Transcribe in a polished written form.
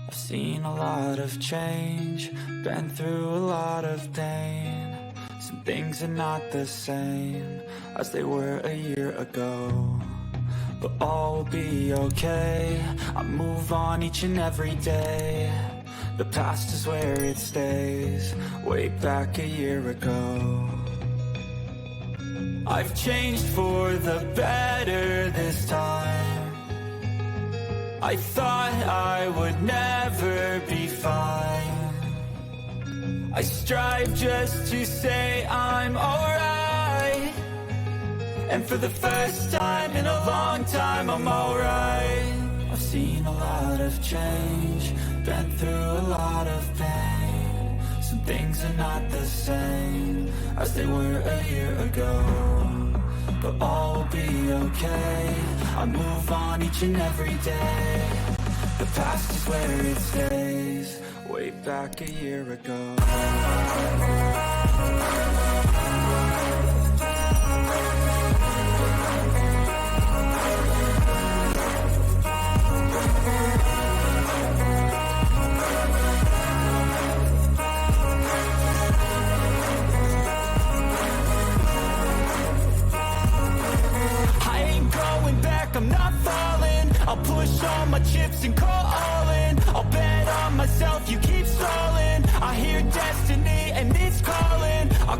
I've seen a lot of change, been through a lot of pain. Some things are not the same as they were a year ago, but all will be okay. I move on each and every day. The past is where it stays, way back a year ago. I've changed for the better this time. I thought I would never be fine. I strive just to say I'm alright, and for the first time in a long time I'm alright. I've seen a lot of change, been through a lot of pain. Some things are not the same as they were a year ago, but all will be okay. I move on each and every day. The past is where it stays, way back a year ago. I'm not falling, I'll push all my chips and call all in. I'll bet on myself, you keep stalling. I hear destiny and it's calling.